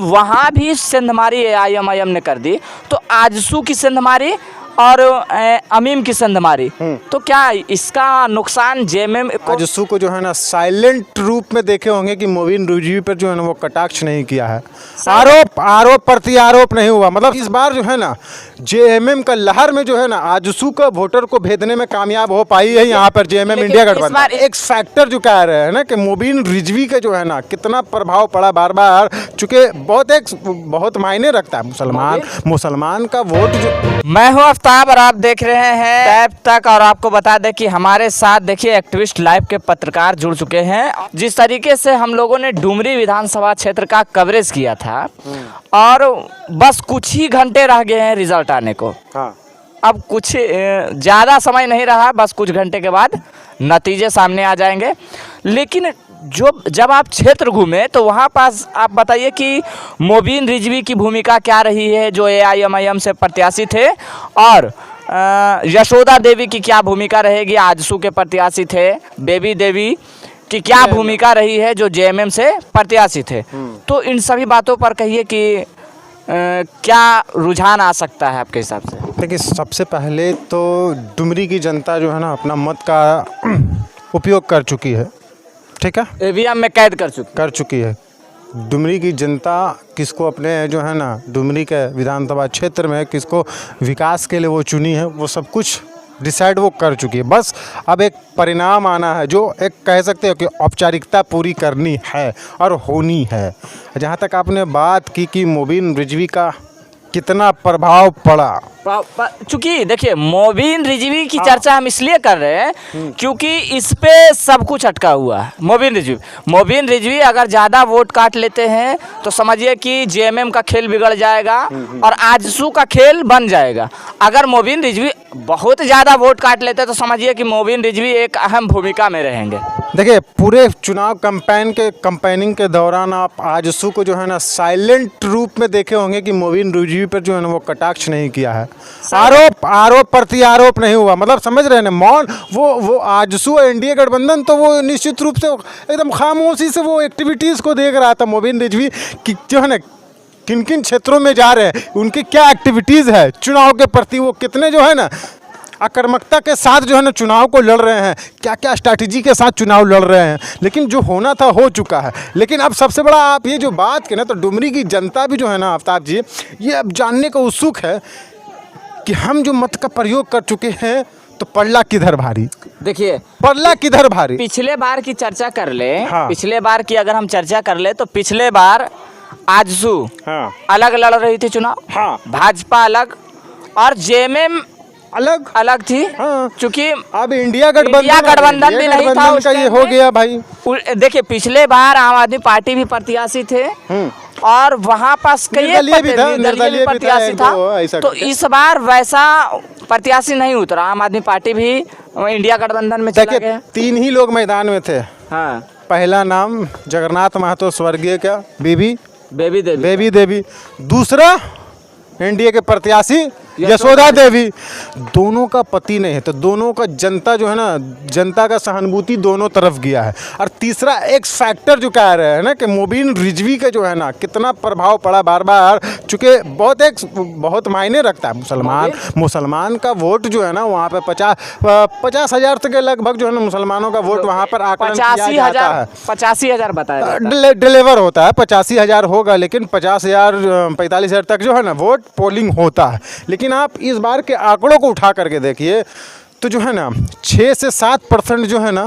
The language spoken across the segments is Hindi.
वहाँ भी सेंधमारी AIMIM ने कर दी, तो आजसू की सेंधमारी और अमीम की सेंधमारी, तो क्या इसका नुकसान JMM को? आजसू को जो है ना साइलेंट रूप में देखे होंगे कि मोबिन रिजवी पर जो है ना वो कटाक्ष नहीं किया है, आरोप प्रत्यारोप नहीं हुआ। मतलब इस बार जो है ना JMM का लहर में जो है ना आजसू का वोटर को भेदने में कामयाब हो पाई है यहाँ पर JMM इंडिया गठबंधन। एक फैक्टर जो कह रहे हैं ना कि मोबिन रिजवी का जो है ना कितना प्रभाव पड़ा बार बार, चूंकि बहुत मायने रखता है मुसलमान का वोट जो। मैं हूँ आफ्ताब और आप देख रहे हैं टैब तक। और आपको बता दें कि हमारे साथ देखिए एक्टिविस्ट लाइव के पत्रकार जुड़ चुके हैं। जिस तरीके से हम लोगों ने डुमरी विधानसभा क्षेत्र का कवरेज किया था और बस कुछ ही घंटे रह गए हैं रिजल्ट आने को। हाँ। अब कुछ ज़्यादा समय नहीं रहा, बस कुछ घंटे के बाद नतीजे सामने आ जाएंगे। लेकिन जब आप क्षेत्र घूमे तो वहाँ पास आप बताइए कि मोबिन रिजवी की भूमिका क्या रही है जो AIMIM से प्रत्याशी थे, और यशोदा देवी की क्या भूमिका रहेगी, आजसू के प्रत्याशी थे, बेबी देवी की क्या भूमिका रही है जो JMM से प्रत्याशी थे। तो इन सभी बातों पर कहिए कि क्या रुझान आ सकता है आपके हिसाब से? देखिए, सबसे पहले तो डुमरी की जनता जो है ना अपना मत का उपयोग कर चुकी है, ठीक है, EVM में कैद कर चुकी है। डुमरी की जनता किसको अपने जो है ना डुमरी के विधानसभा क्षेत्र में किसको विकास के लिए वो चुनी है, वो सब कुछ डिसाइड वो कर चुकी है। बस अब एक परिणाम आना है, जो एक कह सकते हो कि औपचारिकता पूरी करनी है और होनी है। जहाँ तक आपने बात की कि मोबिन रिजवी का कितना प्रभाव पड़ा, चूंकि देखिए मोबिन रिजवी की चर्चा हम इसलिए कर रहे हैं क्योंकि इस पे सब कुछ अटका हुआ है। मोबिन रिजवी अगर ज़्यादा वोट काट लेते हैं तो समझिए कि JMM का खेल बिगड़ जाएगा और आजसू का खेल बन जाएगा। अगर मोबिन रिजवी बहुत ज़्यादा वोट काट लेते हैं तो समझिए कि मोबिन रिजवी एक अहम भूमिका में रहेंगे। देखिए, पूरे चुनाव कैंपेनिंग के दौरान आप आजसू को जो है ना साइलेंट रूप में देखे होंगे कि मोबिन रिजवी पर जो है ना वो कटाक्ष नहीं किया है, आरोप प्रत्यारोप नहीं हुआ। मतलब समझ रहे हैं ना, मौन वो आजसू NDA गठबंधन तो वो निश्चित रूप से एकदम खामोशी से वो एक्टिविटीज़ को देख रहा था। मोबिन रिजवी की जो है ना किन किन क्षेत्रों में जा रहे हैं, उनकी क्या एक्टिविटीज़ है चुनाव के प्रति, वो कितने जो है ना आक्रामकता के साथ जो है ना चुनाव को लड़ रहे हैं, क्या क्या स्ट्रैटेजी के साथ चुनाव लड़ रहे हैं। लेकिन जो होना था हो चुका है। लेकिन अब सबसे बड़ा आप ये जो बात की ना, तो डुमरी की जनता भी जो है ना आफ्ताब जी, ये अब जानने को उत्सुक है कि हम जो मत का प्रयोग कर चुके हैं तो पल्ला किधर भारी। देखिए, पल्ला किधर भारी। पिछले बार की चर्चा कर ले। हाँ। पिछले बार की अगर हम चर्चा कर ले तो पिछले बार आजसू अलग लड़ रही थी चुनाव। हाँ। भाजपा अलग और JMM अलग थी। हाँ। चूंकि अब इंडिया गठबंधन भी नहीं था उसका, ये हो गया भाई। देखिए, पिछले बार आम आदमी पार्टी भी प्रत्याशी थे और वहाँ पास कई निर्दलीय प्रत्याशी था। तो इस बार वैसा प्रत्याशी नहीं उतरा, आम आदमी पार्टी भी इंडिया गठबंधन में चला गया। 3 ही लोग मैदान में थे। हाँ। पहला नाम जगन्नाथ महतो स्वर्गीय का बेबी देवी, दूसरा NDA के प्रत्याशी यशोदा देवी। दोनों का पति नहीं है, तो दोनों का जनता जो है ना, जनता का सहानुभूति दोनों तरफ गया है। और तीसरा एक फैक्टर जो कह रहे हैं ना कि मोबिन रिजवी का जो है ना कितना प्रभाव पड़ा बार बार, चूंकि बहुत मायने रखता है। मुसलमान का वोट जो है ना वहाँ पे 50,000 के लगभग जो है ना मुसलमानों का वोट वहाँ पर आकलन किया जाता है। 85,000 बताया डिलीवर होता है, 85,000 होगा, लेकिन 50,000 45,000 तक जो है ना वोट पोलिंग होता है। लेकिन आप इस बार के आंकड़ों को उठा करके देखिए तो जो है ना 6 से 7% जो है ना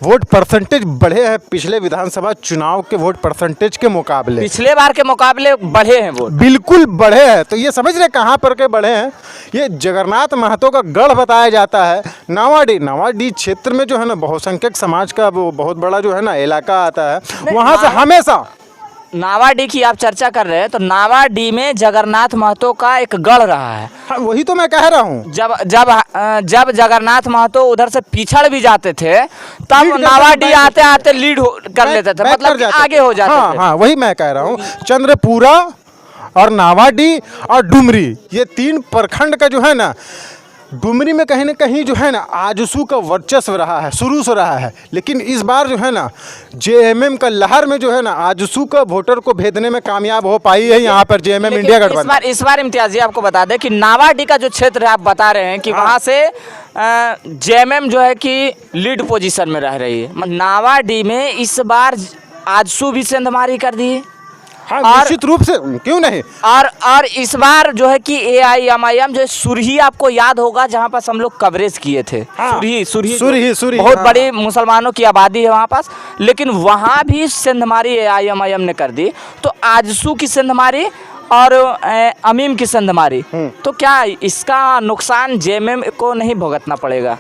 वोट परसेंटेज बढ़े हैं पिछले विधानसभा चुनाव के वोट परसेंटेज के मुकाबले। पिछले बार के मुकाबले बढ़े हैं वोट, बिल्कुल बढ़े हैं। तो ये समझ रहे कहाँ पर के बढ़े हैं। ये जगन्नाथ महतो का गढ़ बताया जाता है। नावाडी क्षेत्र में जो है ना बहुसंख्यक समाज का वो बहुत बड़ा जो है ना इलाका आता है। वहाँ से हमेशा नावाडी की आप चर्चा कर रहे हैं तो नावाडी में जगन्नाथ महतो का एक गढ़ रहा है। हाँ, वही तो मैं कह रहा हूँ। जब जगन्नाथ महतो उधर से पिछड़ भी जाते थे तब नावाडी आते आते लीड कर लेते थे, मतलब आगे हो जाते थे। हाँ, वही मैं कह रहा हूँ। चंद्रपुरा और नावाडी और डुमरी, ये 3 प्रखंड का जो है ना डुमरी में कहीं ना कहीं जो है ना आजसू का वर्चस्व रहा है, शुरू से रहा है, लेकिन इस बार जो है ना जेएमएम का लहर में जो है ना आजसू का वोटर को भेजने में कामयाब हो पाई है यहाँ पर जेएमएम इंडिया गठबंधन। इस बार इम्तियाज जी आपको बता दें कि नावाडी का जो क्षेत्र है आप बता रहे हैं कि वहाँ से जेएमएम जो है कि लीड पोजीशन में रह रही है। मतलब नावाडी में इस बार आजसू भी सेंधमारी कर दी है। हाँ, और- निश्चित रूप से, क्यों नहीं। और इस बार जो है कि एआईएमआईएम जो है सुरही आपको याद होगा जहाँ पास हम लोग कवरेज किए थे। हाँ, सुरही सुरही, बहुत हाँ। बड़ी मुसलमानों की आबादी है वहाँ पास, लेकिन वहाँ भी सेंधमारी एआईएमआईएम ने कर दी। तो आजसू की सेंधमारी और अमीम की सेंधमारी, तो क्या इसका नुकसान जेएमएम को नहीं भुगतना पड़ेगा?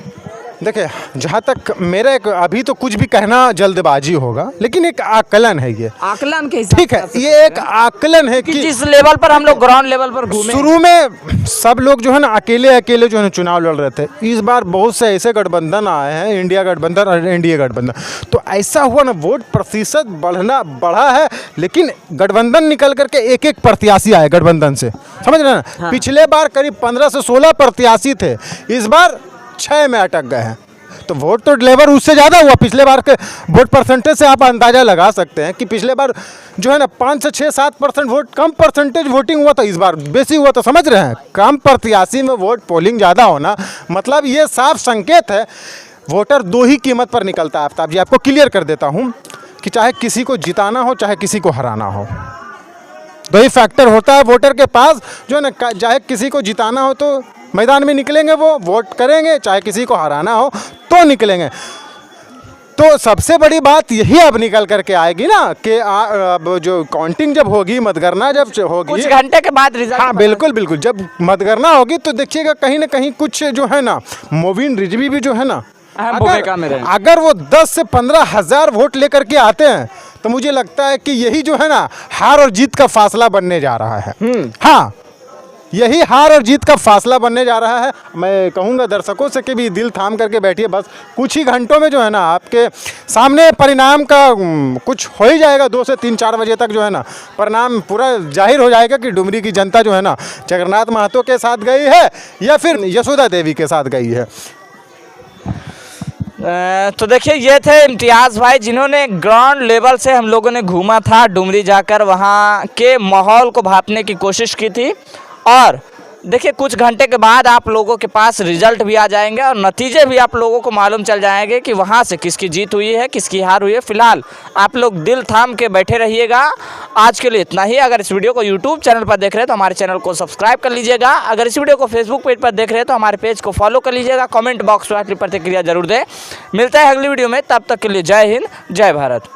देखिए, जहाँ तक मेरा एक, अभी तो कुछ भी कहना जल्दबाजी होगा, लेकिन एक आकलन है ये। आकलन के हिसाब ठीक है, ये एक आकलन है कि कि जिस लेवल पर हम लोग ग्राउंड लेवल पर घूमे, शुरू में सब लोग जो है ना अकेले अकेले जो है ना चुनाव लड़ रहे थे। इस बार बहुत से ऐसे गठबंधन आए हैं, इंडिया गठबंधन और एनडीए गठबंधन, तो ऐसा हुआ ना वोट प्रतिशत बढ़ा है, लेकिन गठबंधन निकल करके एक एक प्रत्याशी आए गठबंधन से, समझ रहे हैं ना। पिछले बार करीब 15 से 16 प्रत्याशी थे, इस बार 6 में अटक गए हैं। तो वोट तो लेवल उससे ज़्यादा हुआ। पिछले बार के वोट परसेंटेज से आप अंदाज़ा लगा सकते हैं कि पिछले बार जो है ना 5 से 6-7% वोट कम परसेंटेज वोटिंग हुआ था, इस बार बेसी हुआ। तो समझ रहे हैं, कम प्रत्याशी में वोट पोलिंग ज़्यादा होना मतलब ये साफ संकेत है वोटर दो ही कीमत पर निकलता है। आफ्ताब जी, आपको क्लियर कर देता हूँ कि चाहे किसी को जिताना हो चाहे किसी को हराना हो, दो ही फैक्टर होता है वोटर के पास जो है ना। चाहे किसी को जिताना हो तो मैदान में निकलेंगे, वो वोट करेंगे, चाहे किसी को हराना हो तो निकलेंगे। तो सबसे बड़ी बात यही अब निकल करके आएगी ना कि अब जो काउंटिंग जब होगी, मतगणना जब होगी, कुछ घंटे के बाद रिजल्ट। हाँ बिल्कुल बिल्कुल, जब मतगणना होगी तो देखिएगा कहीं ना कहीं कुछ जो है ना मोबिन रिजवी भी जो है ना अहम भूमिका में रहे। अगर वो 10 से 15 हज़ार वोट लेकर के आते हैं तो मुझे लगता है कि यही जो है ना हार और जीत का फासला बनने जा रहा है। हाँ, यही हार और जीत का फासला बनने जा रहा है। मैं कहूँगा दर्शकों से कि भी दिल थाम करके बैठिए, बस कुछ ही घंटों में जो है ना आपके सामने परिणाम का कुछ हो ही जाएगा। 2 से 3-4 बजे तक जो है ना परिणाम पूरा जाहिर हो जाएगा कि डुमरी की जनता जो है ना जगन्नाथ महतो के साथ गई है या फिर यशोदा देवी के साथ गई है। तो देखिए, ये थे इम्तियाज़ भाई जिन्होंने ग्राउंड लेवल से हम लोगों ने घूमा था, डुमरी जाकर वहाँ के माहौल को भांपने की कोशिश की थी। और देखिए, कुछ घंटे के बाद आप लोगों के पास रिजल्ट भी आ जाएंगे और नतीजे भी आप लोगों को मालूम चल जाएंगे कि वहाँ से किसकी जीत हुई है, किसकी हार हुई है। फिलहाल आप लोग दिल थाम के बैठे रहिएगा। आज के लिए इतना ही। अगर इस वीडियो को यूट्यूब चैनल पर देख रहे हैं तो हमारे चैनल को सब्सक्राइब कर लीजिएगा। अगर इस वीडियो को फेसबुक पेज पर देख रहे हैं तो हमारे पेज को फॉलो कर लीजिएगा। कमेंट बॉक्स में अपनी प्रतिक्रिया जरूर दें। मिलता है अगली वीडियो में, तब तक के लिए जय हिंद, जय भारत।